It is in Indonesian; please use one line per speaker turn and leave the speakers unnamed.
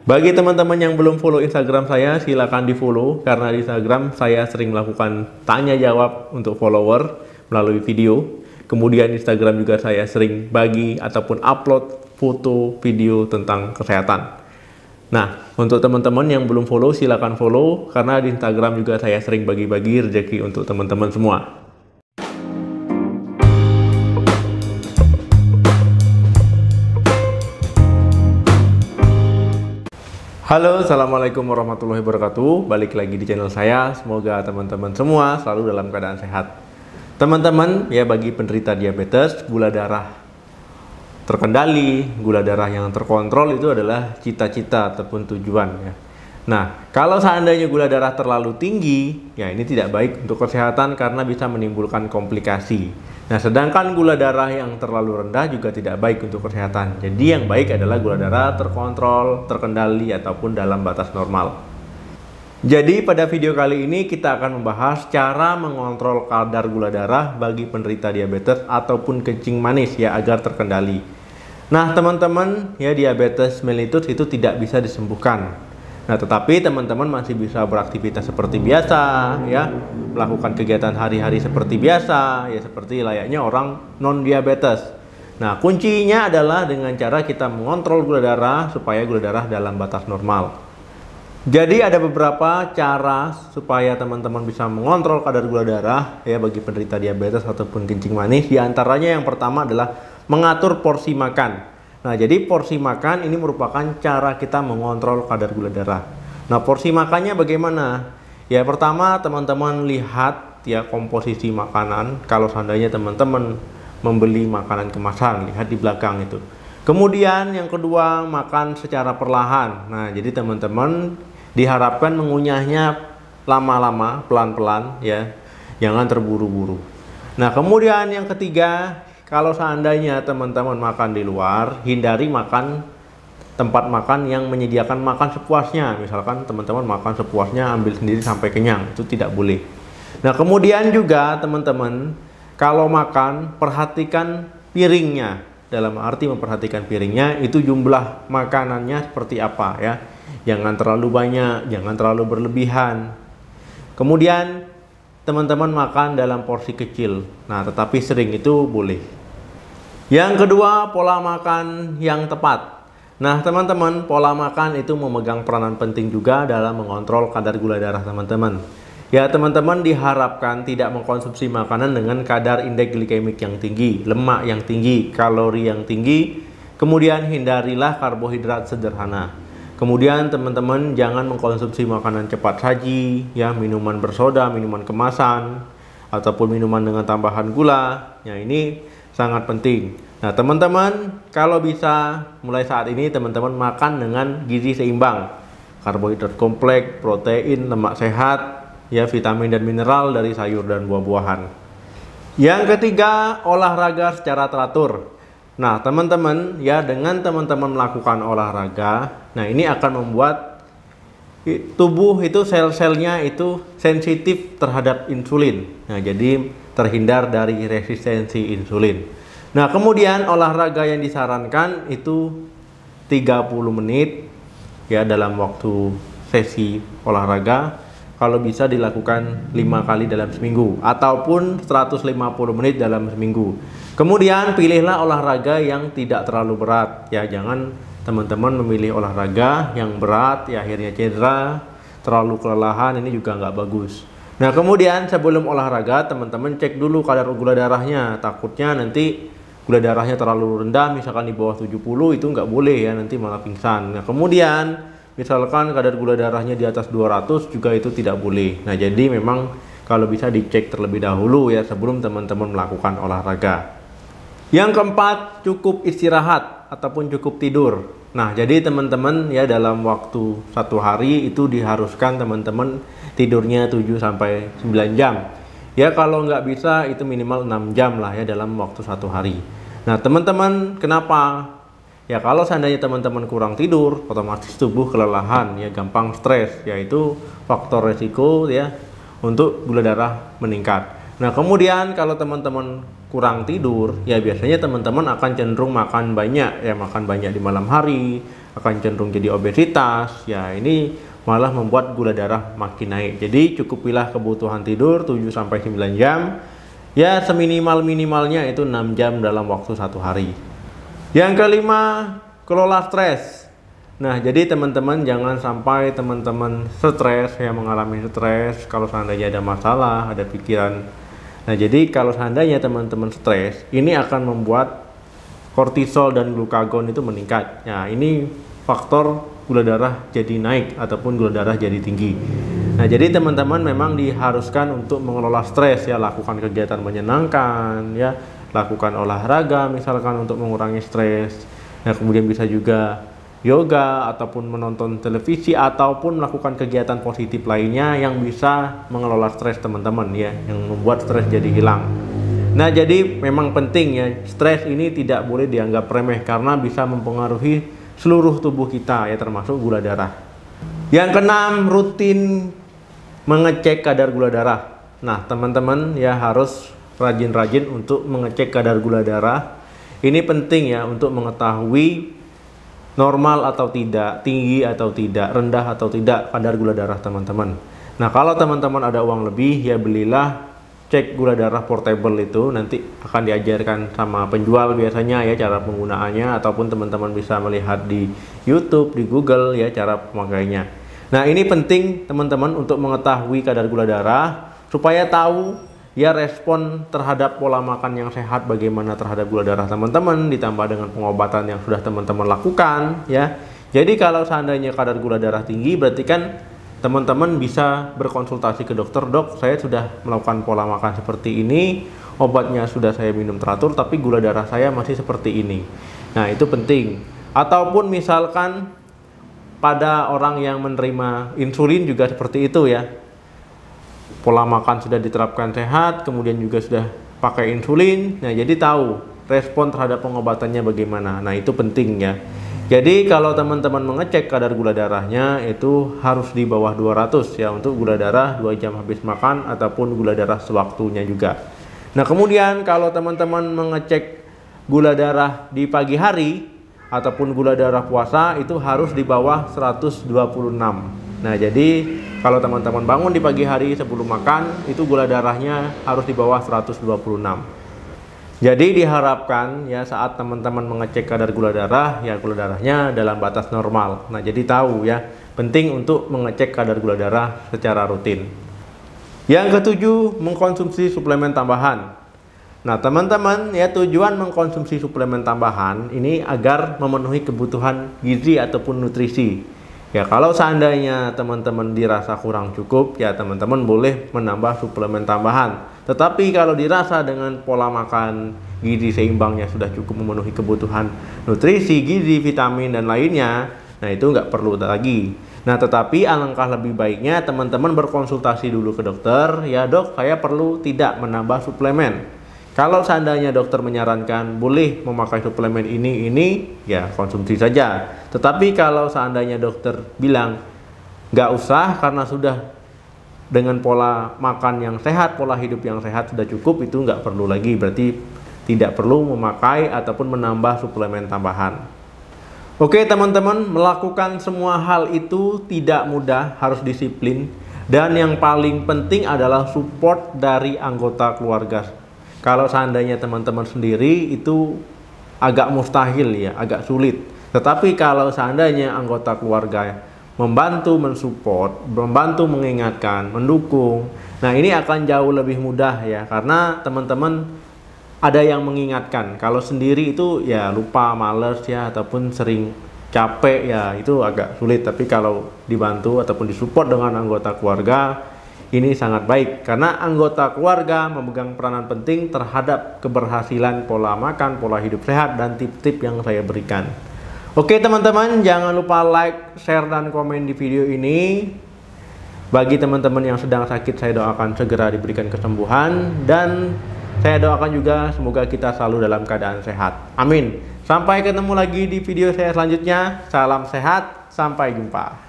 Bagi teman-teman yang belum follow Instagram saya, silakan di follow karena di Instagram saya sering melakukan tanya jawab untuk follower melalui video. Kemudian Instagram juga saya sering bagi ataupun upload foto video tentang kesehatan. Nah, untuk teman-teman yang belum follow, silakan follow karena di Instagram juga saya sering bagi-bagi rezeki untuk teman-teman semua. Halo, assalamualaikum warahmatullahi wabarakatuh. Balik lagi di channel saya. Semoga teman-teman semua selalu dalam keadaan sehat. Teman-teman, ya bagi penderita diabetes, gula darah terkendali, gula darah yang terkontrol itu adalah cita-cita ataupun tujuan ya. Nah, kalau seandainya gula darah terlalu tinggi, ya ini tidak baik untuk kesehatan karena bisa menimbulkan komplikasi. Nah, sedangkan gula darah yang terlalu rendah juga tidak baik untuk kesehatan. Jadi yang baik adalah gula darah terkontrol, terkendali, ataupun dalam batas normal. Jadi pada video kali ini kita akan membahas cara mengontrol kadar gula darah bagi penderita diabetes ataupun kencing manis ya agar terkendali. Nah teman-teman ya diabetes mellitus itu tidak bisa disembuhkan. Nah, tetapi teman-teman masih bisa beraktivitas seperti biasa, ya, melakukan kegiatan hari-hari seperti biasa, ya, seperti layaknya orang non-diabetes. Nah, kuncinya adalah dengan cara kita mengontrol gula darah supaya gula darah dalam batas normal. Jadi ada beberapa cara supaya teman-teman bisa mengontrol kadar gula darah, ya, bagi penderita diabetes ataupun kencing manis. Di antaranya yang pertama adalah mengatur porsi makan. Nah, jadi porsi makan ini merupakan cara kita mengontrol kadar gula darah. Nah, porsi makannya bagaimana? Ya, pertama teman-teman lihat ya komposisi makanan. Kalau seandainya teman-teman membeli makanan kemasan, lihat di belakang itu. Kemudian yang kedua, makan secara perlahan. Nah, jadi teman-teman diharapkan mengunyahnya lama-lama, pelan-pelan ya. Jangan terburu-buru. Nah, kemudian yang ketiga, kalau seandainya teman-teman makan di luar, hindari makan tempat makan yang menyediakan makan sepuasnya. Misalkan teman-teman makan sepuasnya, ambil sendiri sampai kenyang, itu tidak boleh. Nah, kemudian juga teman-teman, kalau makan, perhatikan piringnya. Dalam arti memperhatikan piringnya, itu jumlah makanannya seperti apa ya. Jangan terlalu banyak, jangan terlalu berlebihan. Kemudian teman-teman makan dalam porsi kecil. Nah, tetapi sering itu boleh. Yang kedua, pola makan yang tepat. Nah, teman-teman, pola makan itu memegang peranan penting juga dalam mengontrol kadar gula darah teman-teman. Ya, teman-teman diharapkan tidak mengkonsumsi makanan dengan kadar indeks glikemik yang tinggi, lemak yang tinggi, kalori yang tinggi. Kemudian hindarilah karbohidrat sederhana. Kemudian teman-teman jangan mengkonsumsi makanan cepat saji, ya, minuman bersoda, minuman kemasan, ataupun minuman dengan tambahan gula. Ya, ini sangat penting. Nah, teman-teman, kalau bisa mulai saat ini teman-teman makan dengan gizi seimbang. Karbohidrat kompleks, protein, lemak sehat, ya, vitamin dan mineral dari sayur dan buah-buahan. Yang ketiga, olahraga secara teratur. Nah, teman-teman, ya, dengan teman-teman melakukan olahraga, nah ini akan membuat tubuh itu sel-selnya itu sensitif terhadap insulin. Nah, jadi terhindar dari resistensi insulin. Nah, kemudian olahraga yang disarankan itu 30 menit ya dalam waktu sesi olahraga. Kalau bisa dilakukan 5 kali dalam seminggu ataupun 150 menit dalam seminggu. Kemudian pilihlah olahraga yang tidak terlalu berat ya, jangan teman-teman memilih olahraga yang berat ya akhirnya cedera, terlalu kelelahan, ini juga nggak bagus. Nah, kemudian sebelum olahraga teman-teman cek dulu kadar gula darahnya, takutnya nanti gula darahnya terlalu rendah, misalkan di bawah 70 itu nggak boleh ya, nanti malah pingsan. Nah, kemudian misalkan kadar gula darahnya di atas 200 juga itu tidak boleh. Nah, jadi memang kalau bisa dicek terlebih dahulu ya sebelum teman-teman melakukan olahraga. Yang keempat, cukup istirahat ataupun cukup tidur. Nah, jadi teman-teman ya dalam waktu 1 hari itu diharuskan teman-teman tidurnya 7-9 jam. Ya, kalau nggak bisa itu minimal 6 jam lah ya dalam waktu 1 hari. Nah, teman-teman, kenapa? Ya, kalau seandainya teman-teman kurang tidur, otomatis tubuh kelelahan ya, gampang stres, yaitu faktor resiko ya untuk gula darah meningkat. Nah, kemudian kalau teman-teman kurang tidur, ya biasanya teman-teman akan cenderung makan banyak ya, makan banyak di malam hari, akan cenderung jadi obesitas. Ya, ini malah membuat gula darah makin naik. Jadi cukupilah kebutuhan tidur 7-9 jam. Ya, seminimal-minimalnya itu 6 jam dalam waktu 1 hari. Yang kelima, kelola stres. Nah, jadi teman-teman jangan sampai teman-teman stres, ya, mengalami stres kalau seandainya ada masalah, ada pikiran. Nah, jadi kalau seandainya teman-teman stres, ini akan membuat kortisol dan glukagon itu meningkat. Nah, ini faktor gula darah jadi naik ataupun gula darah jadi tinggi. Nah, jadi teman-teman memang diharuskan untuk mengelola stres, ya, lakukan kegiatan menyenangkan, ya, lakukan olahraga misalkan untuk mengurangi stres. Nah, kemudian bisa juga yoga ataupun menonton televisi ataupun melakukan kegiatan positif lainnya yang bisa mengelola stres teman-teman, ya, yang membuat stres jadi hilang. Nah, jadi memang penting, ya, stres ini tidak boleh dianggap remeh karena bisa mempengaruhi seluruh tubuh kita, ya, termasuk gula darah. Yang keenam, rutin mengecek kadar gula darah. Nah, teman-teman, ya, harus rajin-rajin untuk mengecek kadar gula darah. Ini penting, ya, untuk mengetahui normal atau tidak, tinggi atau tidak, rendah atau tidak kadar gula darah teman-teman. Nah, kalau teman-teman ada uang lebih, ya, belilah cek gula darah portable itu, nanti akan diajarkan sama penjual biasanya, ya, cara penggunaannya, ataupun teman-teman bisa melihat di YouTube, di Google, ya, cara pemakainya. Nah, ini penting teman-teman untuk mengetahui kadar gula darah supaya tahu, ya, respon terhadap pola makan yang sehat bagaimana terhadap gula darah teman-teman, ditambah dengan pengobatan yang sudah teman-teman lakukan, ya. Jadi kalau seandainya kadar gula darah tinggi, berarti kan teman-teman bisa berkonsultasi ke dokter. Dok, saya sudah melakukan pola makan seperti ini, obatnya sudah saya minum teratur, tapi gula darah saya masih seperti ini. Nah, itu penting. Ataupun misalkan pada orang yang menerima insulin juga seperti itu, ya. Pola makan sudah diterapkan sehat, kemudian juga sudah pakai insulin. Nah, jadi tahu respon terhadap pengobatannya bagaimana. Nah, itu penting, ya. Jadi kalau teman-teman mengecek kadar gula darahnya itu harus di bawah 200, ya, untuk gula darah 2 jam habis makan ataupun gula darah sewaktunya juga. Nah, kemudian kalau teman-teman mengecek gula darah di pagi hari ataupun gula darah puasa itu harus di bawah 126. Nah, jadi kalau teman-teman bangun di pagi hari sebelum makan itu gula darahnya harus di bawah 126. Jadi diharapkan, ya, saat teman-teman mengecek kadar gula darah, ya, gula darahnya dalam batas normal. Nah, jadi tahu, ya, penting untuk mengecek kadar gula darah secara rutin. Yang ketujuh, mengkonsumsi suplemen tambahan. Nah, teman-teman, ya, tujuan mengkonsumsi suplemen tambahan ini agar memenuhi kebutuhan gizi ataupun nutrisi. Ya, kalau seandainya teman-teman dirasa kurang cukup, ya, teman-teman boleh menambah suplemen tambahan. Tetapi kalau dirasa dengan pola makan gizi seimbangnya sudah cukup memenuhi kebutuhan nutrisi, gizi, vitamin, dan lainnya, nah, itu nggak perlu lagi. Nah, tetapi alangkah lebih baiknya teman-teman berkonsultasi dulu ke dokter, ya, dok, saya perlu tidak menambah suplemen. Kalau seandainya dokter menyarankan boleh memakai suplemen ini, ya, konsumsi saja. Tetapi kalau seandainya dokter bilang nggak usah karena sudah dengan pola makan yang sehat, pola hidup yang sehat sudah cukup, itu nggak perlu lagi. Berarti tidak perlu memakai ataupun menambah suplemen tambahan. Oke, teman-teman, melakukan semua hal itu tidak mudah, harus disiplin. Dan yang paling penting adalah support dari anggota keluarga. Kalau seandainya teman-teman sendiri itu agak mustahil, ya, agak sulit. Tetapi kalau seandainya anggota keluarga membantu mensupport, membantu mengingatkan, mendukung, nah, ini akan jauh lebih mudah, ya, karena teman-teman ada yang mengingatkan. Kalau sendiri itu, ya, lupa, males, ya, ataupun sering capek, ya, itu agak sulit. Tapi kalau dibantu ataupun disupport dengan anggota keluarga, ini sangat baik karena anggota keluarga memegang peranan penting terhadap keberhasilan pola makan, pola hidup sehat, dan tip-tip yang saya berikan. Oke, teman-teman, jangan lupa like, share, dan komen di video ini. Bagi teman-teman yang sedang sakit, saya doakan segera diberikan kesembuhan, dan saya doakan juga semoga kita selalu dalam keadaan sehat. Amin. Sampai ketemu lagi di video saya selanjutnya. Salam sehat, sampai jumpa.